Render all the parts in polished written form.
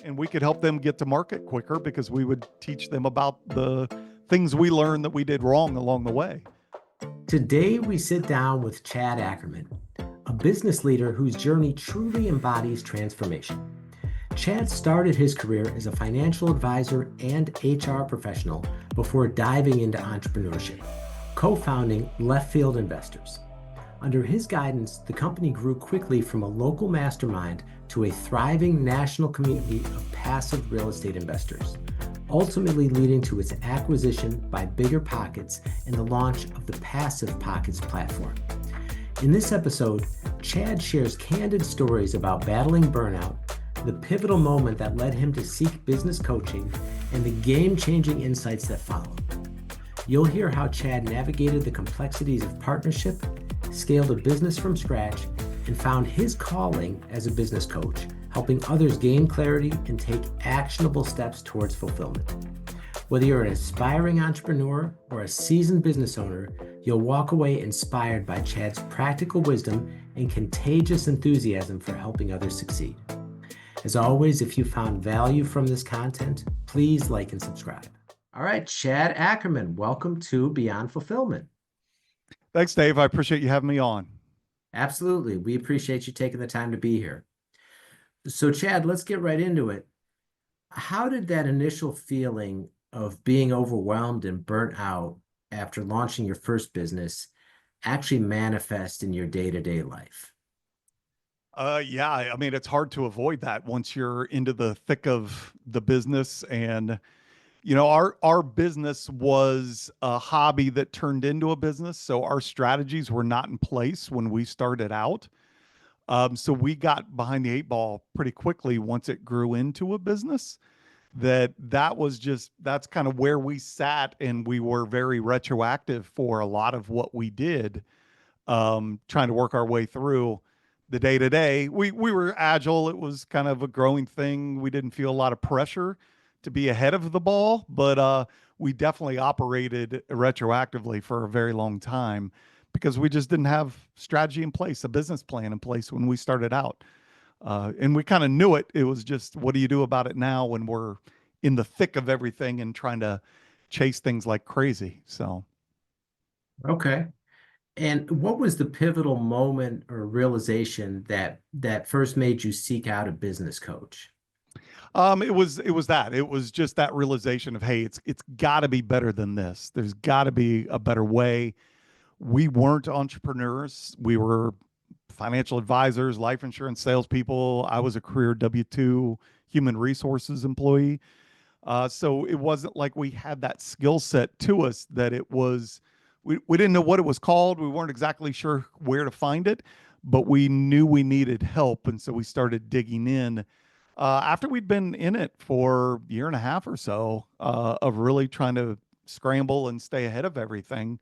and we could help them get to market quicker because we would teach them about the things we learned that we did wrong along the way. Today, we sit down with Chad Ackerman, a business leader whose journey truly embodies transformation. Chad started his career as a financial advisor and HR professional before diving into entrepreneurship, co-founding Left Field Investors. Under his guidance, the company grew quickly from a local mastermind to a thriving national community of passive real estate investors, ultimately leading to its acquisition by BiggerPockets and the launch of the Passive Pockets platform. In this episode, Chad shares candid stories about battling burnout, the pivotal moment that led him to seek business coaching, and the game-changing insights that followed. You'll hear how Chad navigated the complexities of partnership, scaled a business from scratch, and found his calling as a business coach, helping others gain clarity and take actionable steps towards fulfillment. Whether you're an aspiring entrepreneur or a seasoned business owner, you'll walk away inspired by Chad's practical wisdom and contagious enthusiasm for helping others succeed. As always, if you found value from this content, please like and subscribe. All right, Chad Ackerman, welcome to Beyond Fulfillment. Thanks, Dave. I appreciate you having me on. Absolutely. We appreciate you taking the time to be here. So, Chad, let's get right into it. How did that initial feeling of being overwhelmed and burnt out after launching your first business actually manifest in your day-to-day life? Yeah, I mean, it's hard to avoid that once you're into the thick of the business. And, you know, our business was a hobby that turned into a business. So our strategies were not in place when we started out. So we got behind the eight ball pretty quickly once it grew into a business. That's kind of where we sat, and we were very retroactive for a lot of what we did, trying to work our way through the day to day. We were agile. It was kind of a growing thing. We didn't feel a lot of pressure to be ahead of the ball, but we definitely operated retroactively for a very long time because we just didn't have strategy in place, a business plan in place when we started out. And we kind of knew it. It was just, what do you do about it now when we're in the thick of everything and trying to chase things like crazy? So. Okay. And what was the pivotal moment or realization that first made you seek out a business coach? It was that. It was just that realization of, hey, it's got to be better than this. There's got to be a better way. We weren't entrepreneurs. We were financial advisors, life insurance salespeople. I was a career W-2 human resources employee. So it wasn't like we had that skill set to us that it was. We didn't know what it was called. We weren't exactly sure where to find it, but we knew we needed help. And so we started digging in after we'd been in it for a year and a half or so of really trying to scramble and stay ahead of everything.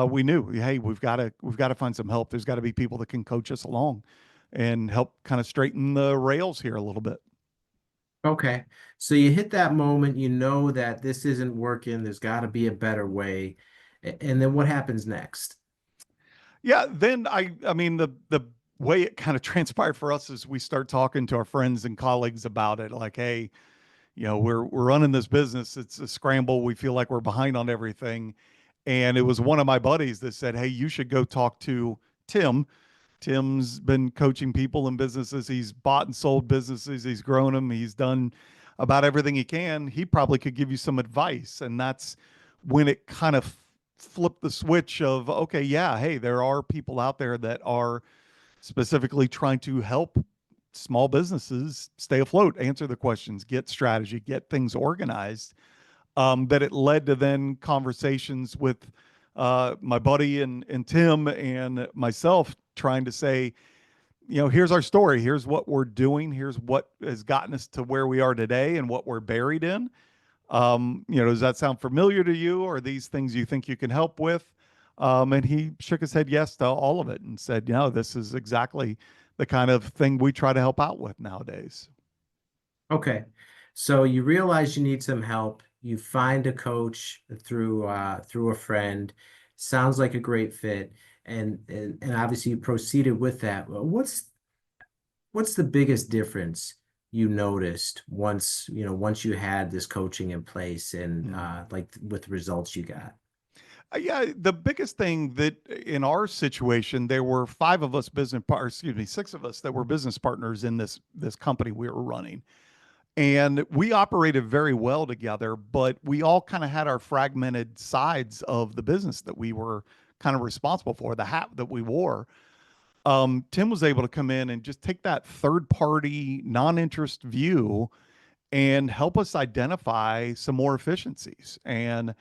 We knew, hey, we've got to find some help. There's got to be people that can coach us along and help kind of straighten the rails here a little bit. Okay. So you hit that moment, you know that this isn't working. There's got to be a better way. And then what happens next? Yeah, then I mean, the way it kind of transpired for us is we start talking to our friends and colleagues about it. Like, hey, you know, we're running this business. It's a scramble. We feel like we're behind on everything. And it was one of my buddies that said, hey, you should go talk to Tim. Tim's been coaching people in businesses. He's bought and sold businesses. He's grown them. He's done about everything he can. He probably could give you some advice. And that's when it kind of flipped the switch of, okay, yeah, hey, there are people out there that are specifically trying to help small businesses stay afloat, answer the questions, get strategy, get things organized. That it led to then conversations with my buddy and Tim and myself trying to say, you know, here's our story. Here's what we're doing. Here's what has gotten us to where we are today and what we're buried in. You know, does that sound familiar to you? Or are these things you think you can help with? And he shook his head yes to all of it and said, you know, this is exactly the kind of thing we try to help out with nowadays. Okay. So you realize you need some help. You find a coach through a friend. Sounds like a great fit. And obviously you proceeded with that. What's the biggest difference you noticed once, once you had this coaching in place and Mm. like with the results you got? Yeah, the biggest thing that in our situation, there were five of us excuse me, six of us that were business partners in this company we were running. And we operated very well together, but we all kind of had our fragmented sides of the business that we were kind of responsible for, the hat that we wore. Tim was able to come in and just take that third party, non interest view and help us identify some more efficiencies and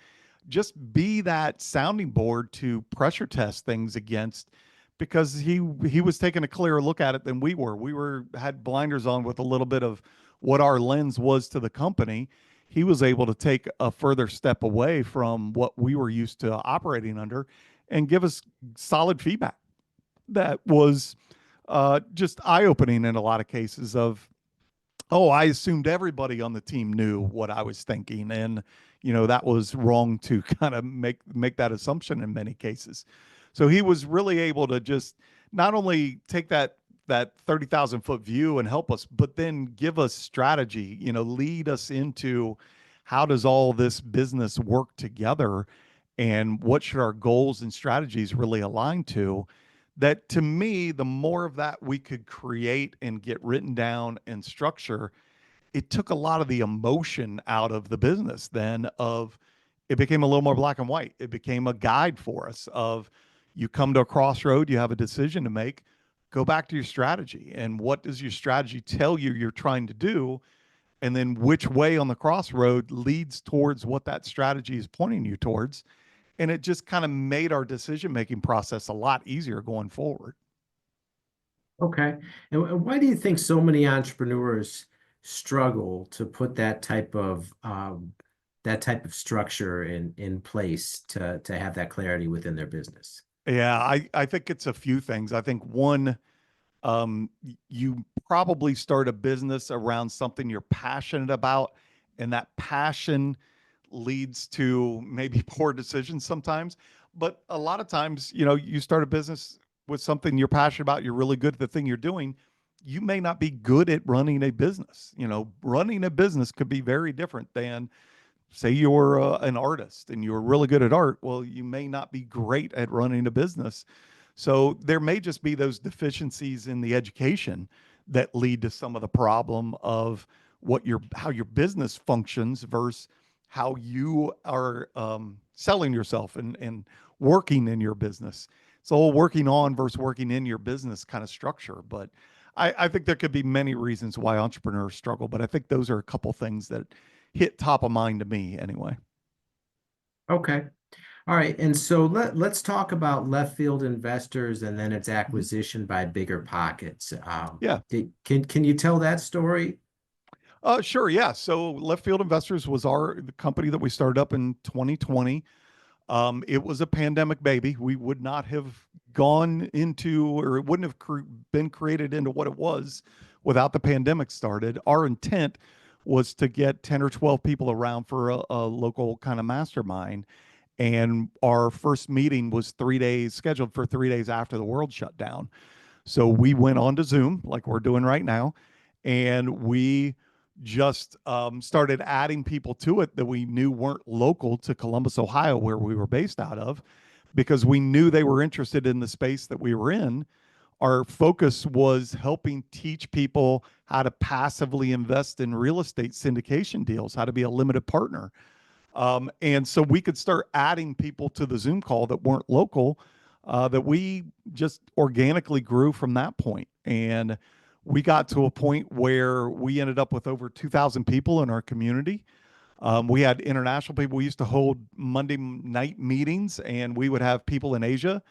just be that sounding board to pressure test things against, because he was taking a clearer look at it than we were. We were had blinders on with a little bit of what our lens was to the company. He was able to take a further step away from what we were used to operating under and give us solid feedback that was just eye opening in a lot of cases of, oh, I assumed everybody on the team knew what I was thinking, and that was wrong to kind of make that assumption in many cases. So he was really able to just not only take that 30,000 foot view and help us, but then give us strategy. Lead us into how does all this business work together, and what should our goals and strategies really align to. That, to me, the more of that we could create and get written down and structure, it took a lot of the emotion out of the business then of it became a little more black and white. It became a guide for us of, you come to a crossroad, you have a decision to make, go back to your strategy. And what does your strategy tell you you're trying to do? And then which way on the crossroad leads towards what that strategy is pointing you towards. And it just kind of made our decision making process a lot easier going forward. Okay. And why do you think so many entrepreneurs struggle to put that type of structure in place to have that clarity within their business? Yeah, I think it's a few things. I think one, you probably start a business around something you're passionate about, and that passion leads to maybe poor decisions sometimes. But a lot of times, you start a business with something you're passionate about, you're really good at the thing you're doing. You may not be good at running a business. Running a business could be very different than, say, you're an artist and you're really good at art. Well, you may not be great at running a business. So there may just be those deficiencies in the education that lead to some of the problem of how your business functions versus how you are selling yourself and working in your business. It's all working on versus working in your business kind of structure. But I think there could be many reasons why entrepreneurs struggle, but I think those are a couple things that hit top of mind to me anyway. Okay. All right. And so let's talk about left field investors and then its Mhm. acquisition by BiggerPockets. Yeah. Can you tell that story? Sure. Yeah. So Left Field Investors was the company that we started up in 2020. It was a pandemic baby. We would not have gone into, or it wouldn't have been created into what it was without the pandemic started. Our intent was to get 10 or 12 people around for a local kind of mastermind. And our first meeting was scheduled for 3 days after the world shut down. So we went on to Zoom, like we're doing right now, and we just started adding people to it that we knew weren't local to Columbus, Ohio, where we were based out of, because we knew they were interested in the space that we were in. Our focus was helping teach people how to passively invest in real estate syndication deals, how to be a limited partner. And so we could start adding people to the Zoom call that weren't local, that we just organically grew from that point. And we got to a point where we ended up with over 2,000 people in our community. We had international people. We used to hold Monday night meetings, and we would have people in Asia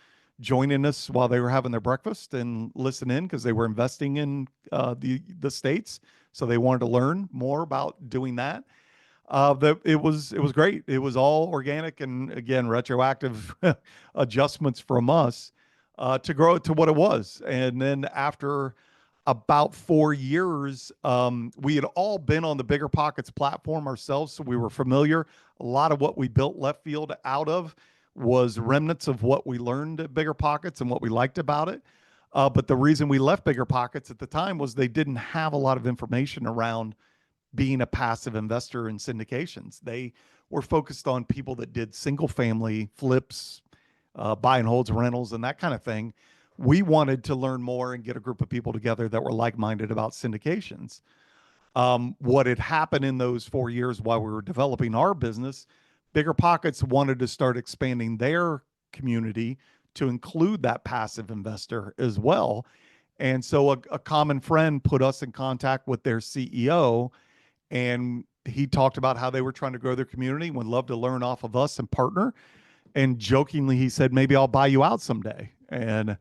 joining us while they were having their breakfast and listen in, because they were investing in the states, so they wanted to learn more about doing that. It was great. It was all organic, and again, retroactive adjustments from us to grow it to what it was. And then after about 4 years, we had all been on the BiggerPockets platform ourselves, so we were familiar. A lot of what we built Left Field out of was remnants of what we learned at BiggerPockets and what we liked about it. But the reason we left BiggerPockets at the time was they didn't have a lot of information around being a passive investor in syndications. They were focused on people that did single family flips, buy and holds, rentals, and that kind of thing. We wanted to learn more and get a group of people together that were like minded about syndications. What had happened in those 4 years while we were developing our business, BiggerPockets wanted to start expanding their community to include that passive investor as well. And so a common friend put us in contact with their CEO, and he talked about how they were trying to grow their community, would love to learn off of us and partner. And jokingly, he said, maybe I'll buy you out someday. And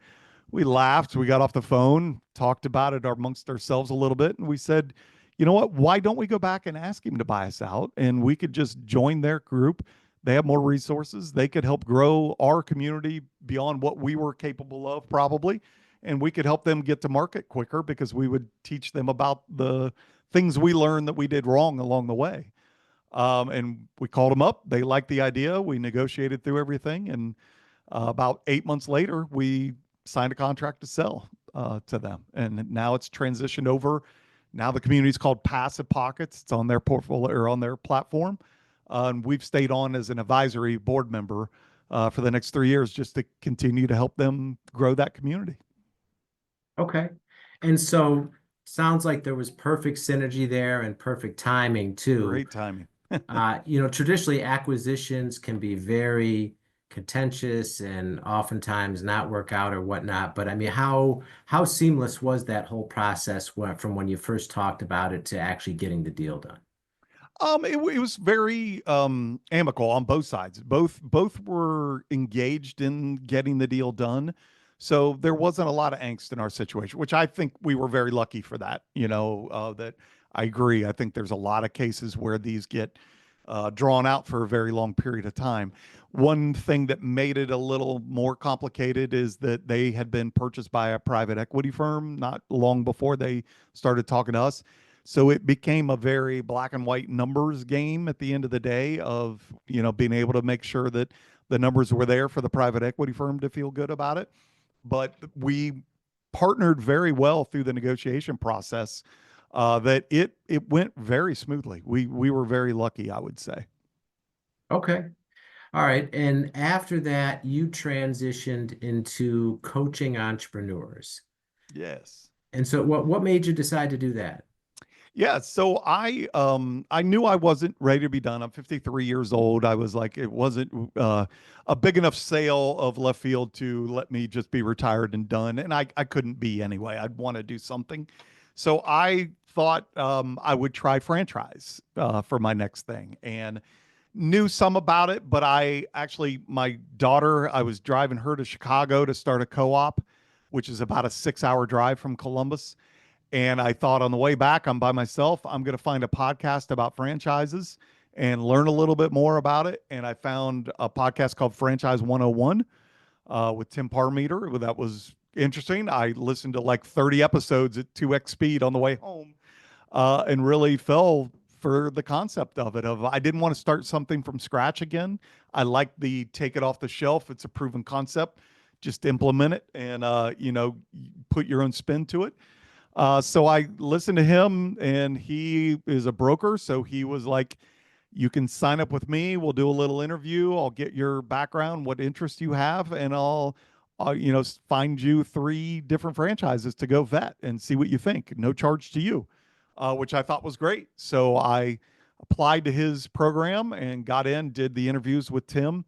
we laughed. We got off the phone, talked about it amongst ourselves a little bit. And we said, you know what? Why don't we go back and ask him to buy us out? And we could just join their group. They have more resources. They could help grow our community beyond what we were capable of, probably. And we could help them get to market quicker because we would teach them about the things we learned that we did wrong along the way. And we called them up. They liked the idea. We negotiated through everything. And about 8 months later, we signed a contract to sell to them. And now it's transitioned over. Now the community is called Passive Pockets. It's on their portfolio or on their platform. And we've stayed on as an advisory board member for the next 3 years just to continue to help them grow that community. Okay. And so sounds like there was perfect synergy there and perfect timing too. Great timing. Traditionally acquisitions can be very contentious and oftentimes not work out or whatnot. But I mean, how seamless was that whole process from when you first talked about it to actually getting the deal done? It was very amicable on both sides. Both were engaged in getting the deal done. So there wasn't a lot of angst in our situation, which I think we were very lucky for that. That I agree. I think there's a lot of cases where these get drawn out for a very long period of time. One thing that made it a little more complicated is that they had been purchased by a private equity firm not long before they started talking to us. So it became a very black and white numbers game at the end of the day of, being able to make sure that the numbers were there for the private equity firm to feel good about it. But we partnered very well through the negotiation process, that it went very smoothly. We were very lucky, I would say. Okay. All right. And after that, you transitioned into coaching entrepreneurs. Yes. And so what made you decide to do that? Yeah, so I knew I wasn't ready to be done. I'm 53 years old. I was like, it wasn't a big enough sale of left field to let me just be retired and done. And I couldn't be anyway. I'd want to do something. So I thought I would try franchise for my next thing, and knew some about it. But my daughter, I was driving her to Chicago to start a co-op, which is about a 6-hour drive from Columbus. And I thought on the way back, I'm by myself. I'm going to find a podcast about franchises and learn a little bit more about it. And I found a podcast called Franchise 101 with Tim Parmeter. That was interesting. I listened to like 30 episodes at 2x speed on the way home and really fell for the concept of it. I didn't want to start something from scratch again. I like the take it off the shelf. It's a proven concept. Just implement it and, put your own spin to it. So I listened to him, and he is a broker. So he was like, you can sign up with me. We'll do a little interview. I'll get your background, what interests you have, and I'll find you 3 different franchises to go vet and see what you think. No charge to you, which I thought was great. So I applied to his program and got in, did the interviews with Tim.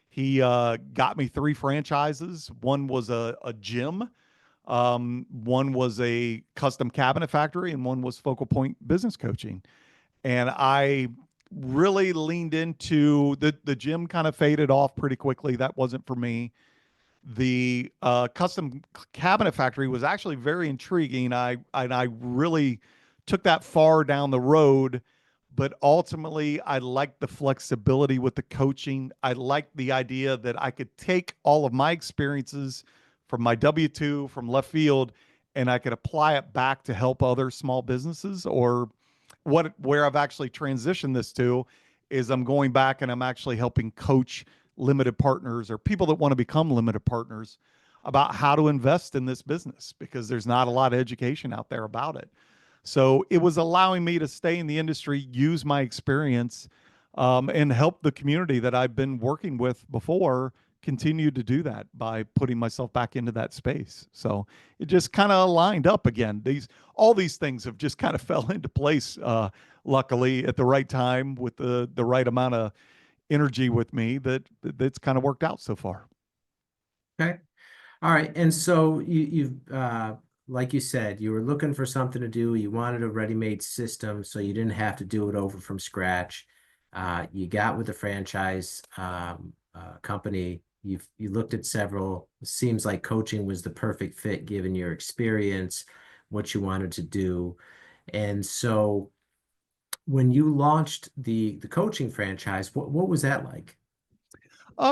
He got me 3 franchises. One was a gym. One was a custom cabinet factory, and one was Focal Point business coaching. And I really leaned into the gym. Kind of faded off pretty quickly. That wasn't for me. The custom cabinet factory was actually very intriguing. I really took that far down the road, but ultimately I liked the flexibility with the coaching. I liked the idea that I could take all of my experiences from my W-2 from left field, and I could apply it back to help other small businesses. Or where I've actually transitioned this to is I'm going back and I'm actually helping coach limited partners or people that want to become limited partners about how to invest in this business because there's not a lot of education out there about it. So it was allowing me to stay in the industry, use my experience, and help the community that I've been working with before continue to do that by putting myself back into that space. So it just kind of lined up again. All these things have just kind of fell into place, luckily at the right time with the right amount of energy with me that's kind of worked out so far. Okay. All right. And so you've like you said, you were looking for something to do. You wanted a ready-made system so you didn't have to do it over from scratch. You got with the franchise company. You looked at several. It seems like coaching was the perfect fit given your experience, what you wanted to do. And so when you launched the coaching franchise, what was that like?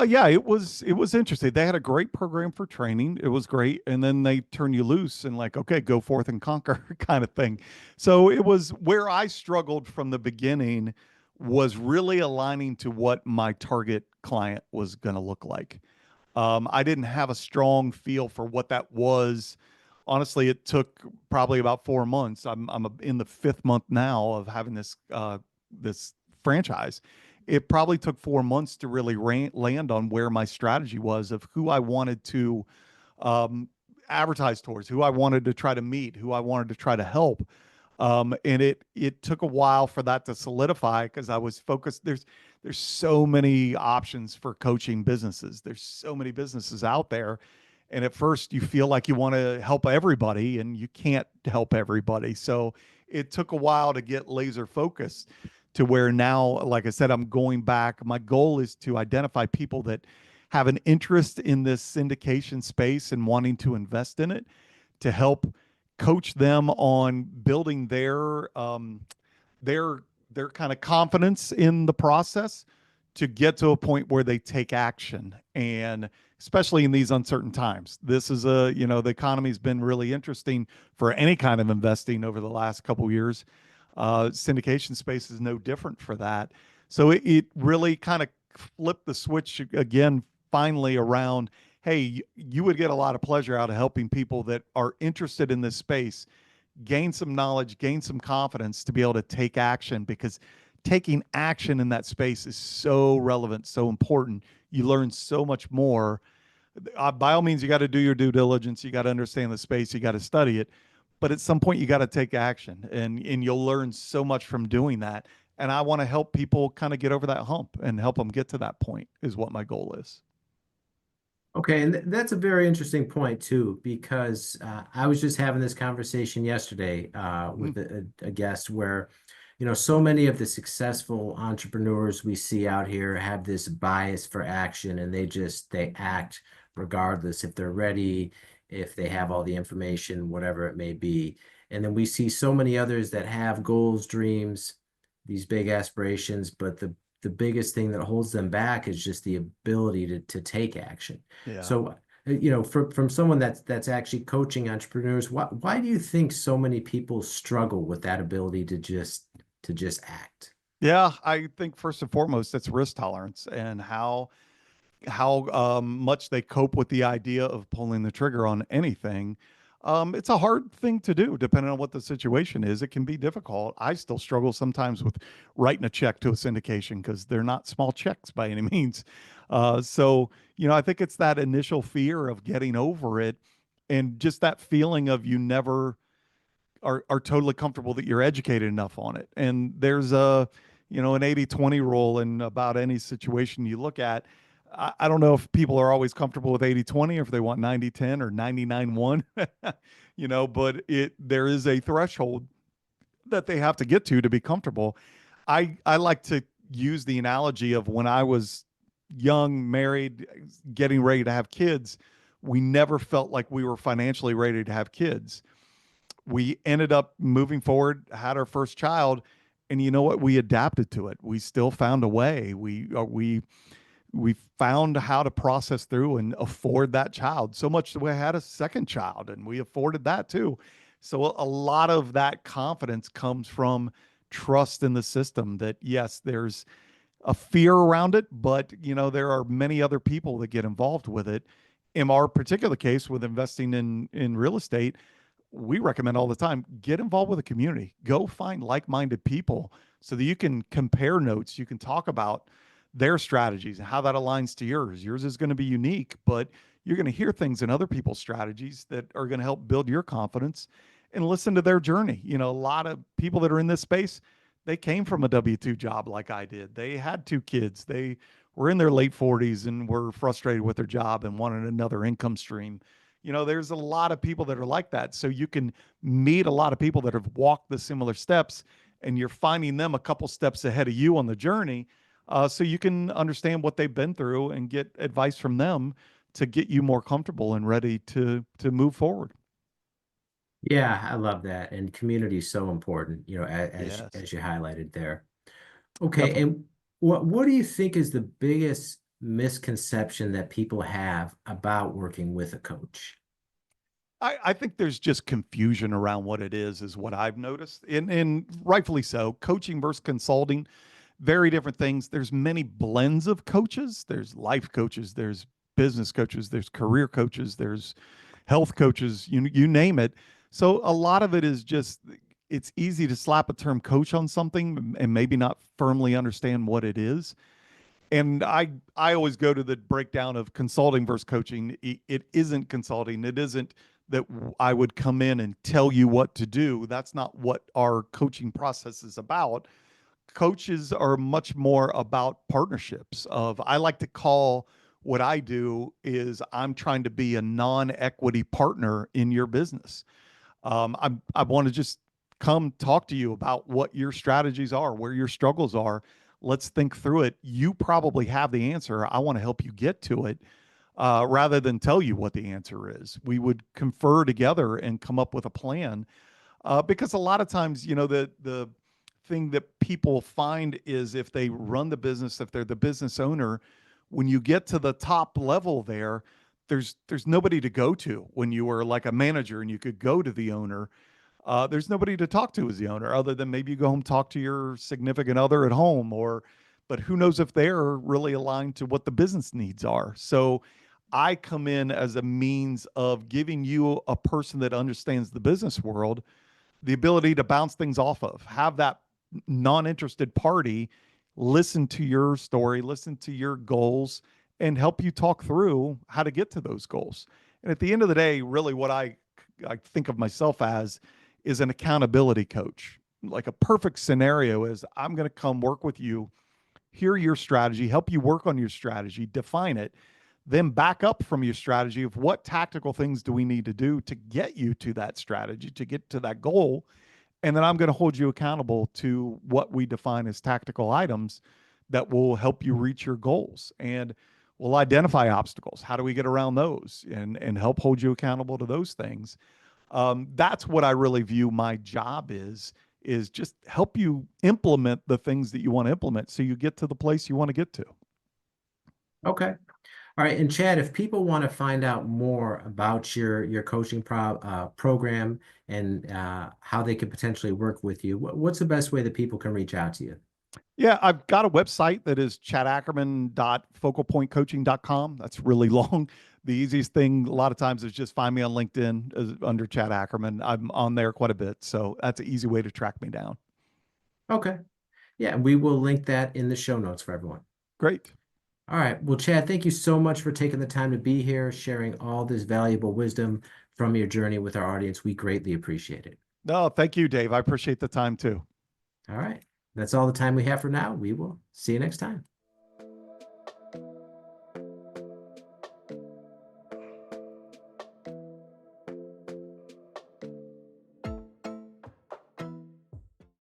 Yeah, it was interesting. They had a great program for training. It was great, and then they turn you loose and like, okay, go forth and conquer kind of thing. So it was where I struggled from the beginning was really aligning to what my target client was going to look like. I didn't have a strong feel for what that was. Honestly, it took probably about 4 months. I'm in the fifth month now of having this franchise. It probably took 4 months to really land on where my strategy was of who I wanted to um, advertise towards, who I wanted to try to meet, who I wanted to try to help. And it took a while for that to solidify because I was focused. There's so many options for coaching businesses. There's so many businesses out there. And at first you feel like you want to help everybody and you can't help everybody. So it took a while to get laser focused to where now, like I said, I'm going back. My goal is to identify people that have an interest in this syndication space and wanting to invest in it to help coach them on building their their kind of confidence in the process to get to a point where they take action. And especially in these uncertain times, this is the economy's been really interesting for any kind of investing over the last couple of years. Syndication space is no different for that. So it really kind of flipped the switch again, finally around, hey, you would get a lot of pleasure out of helping people that are interested in this space gain some knowledge, gain some confidence to be able to take action because taking action in that space is so relevant, so important. You learn so much more. By all means, you got to do your due diligence. You got to understand the space. You got to study it. But at some point, you got to take action, and you'll learn so much from doing that. And I want to help people kind of get over that hump and help them get to that point is what my goal is. Okay, and that's a very interesting point too, because I was just having this conversation yesterday Mm, with a guest where, so many of the successful entrepreneurs we see out here have this bias for action, and they act regardless if they're ready, if they have all the information, whatever it may be. And then we see so many others that have goals, dreams, these big aspirations, but the biggest thing that holds them back is just the ability to take action. yeah. So, from someone that's actually coaching entrepreneurs, why do you think so many people struggle with that ability to just act? Yeah, I think first and foremost, it's risk tolerance and how much they cope with the idea of pulling the trigger on anything. It's a hard thing to do, depending on what the situation is. It can be difficult. I still struggle sometimes with writing a check to a syndication because they're not small checks by any means. I think it's that initial fear of getting over it and just that feeling of you never are totally comfortable that you're educated enough on it. And there's an 80-20 rule in about any situation you look at. I don't know if people are always comfortable with 80-20 or if they want 90-10 or 99-1, but there is a threshold that they have to get to be comfortable. I like to use the analogy of when I was young, married, getting ready to have kids, we never felt like we were financially ready to have kids. We ended up moving forward, had our first child, and you know what? We adapted to it. We still found a way. We found how to process through and afford that child. So much that we had a second child, and we afforded that too. So a lot of that confidence comes from trust in the system. That yes, there's a fear around it, but there are many other people that get involved with it, in our particular case with investing in real estate, we recommend all the time, get involved with a community. Go find like-minded people so that you can compare notes. You can talk about their strategies and how that aligns to yours. Yours is going to be unique, but you're going to hear things in other people's strategies that are going to help build your confidence, and listen to their journey. A lot of people that are in this space, they came from a W-2 job like I did. They had two kids. They were in their late 40s and were frustrated with their job and wanted another income stream. There's a lot of people that are like that. So you can meet a lot of people that have walked the similar steps, and you're finding them a couple steps ahead of you on the journey. So you can understand what they've been through and get advice from them to get you more comfortable and ready to move forward. Yeah, I love that. And community is so important, Yes, as you highlighted there. Okay, definitely. and what do you think is the biggest misconception that people have about working with a coach? I think there's just confusion around what it is what I've noticed. And rightfully so. Coaching versus consulting, very different things. There's many blends of coaches. There's life coaches, there's business coaches, there's career coaches, there's health coaches, you name it. So a lot of it is just, it's easy to slap a term coach on something and maybe not firmly understand what it is. And I always go to the breakdown of consulting versus coaching. It isn't consulting. It isn't that I would come in and tell you what to do. That's not what our coaching process is about. Coaches are much more about partnerships. Of I like to call what I do is I'm trying to be a non-equity partner in your business. I want to just come talk to you about what your strategies are, where your struggles are. Let's think through it. You probably have the answer. I want to help you get to it, rather than tell you what the answer is. We would confer together and come up with a plan, because a lot of times, the thing that people find is if they run the business, if they're the business owner, when you get to the top level there, there's nobody to go to. When you were like a manager and you could go to the owner, there's nobody to talk to as the owner, other than maybe you go home, talk to your significant other at home, but who knows if they're really aligned to what the business needs are. So I come in as a means of giving you a person that understands the business world, the ability to bounce things off of, have that non-interested party listen to your story, listen to your goals, and help you talk through how to get to those goals. And at the end of the day, really what I think of myself as is an accountability coach. Like a perfect scenario is I'm going to come work with you, hear your strategy, help you work on your strategy, define it, then back up from your strategy of what tactical things do we need to do to get you to that strategy, to get to that goal. And then I'm going to hold you accountable to what we define as tactical items that will help you reach your goals. And we'll identify obstacles. How do we get around those and help hold you accountable to those things? That's what I really view my job is just help you implement the things that you want to implement so you get to the place you want to get to. Okay. All right. And Chad, if people want to find out more about your coaching program and how they could potentially work with you, what's the best way that people can reach out to you? Yeah, I've got a website that is chadackerman.focalpointcoaching.com. That's really long. The easiest thing a lot of times is just find me on LinkedIn under Chad Ackerman. I'm on there quite a bit. So that's an easy way to track me down. Okay. Yeah, we will link that in the show notes for everyone. Great. All right. Well, Chad, thank you so much for taking the time to be here, sharing all this valuable wisdom from your journey with our audience. We greatly appreciate it. No, thank you, Dave. I appreciate the time too. All right. That's all the time we have for now. We will see you next time.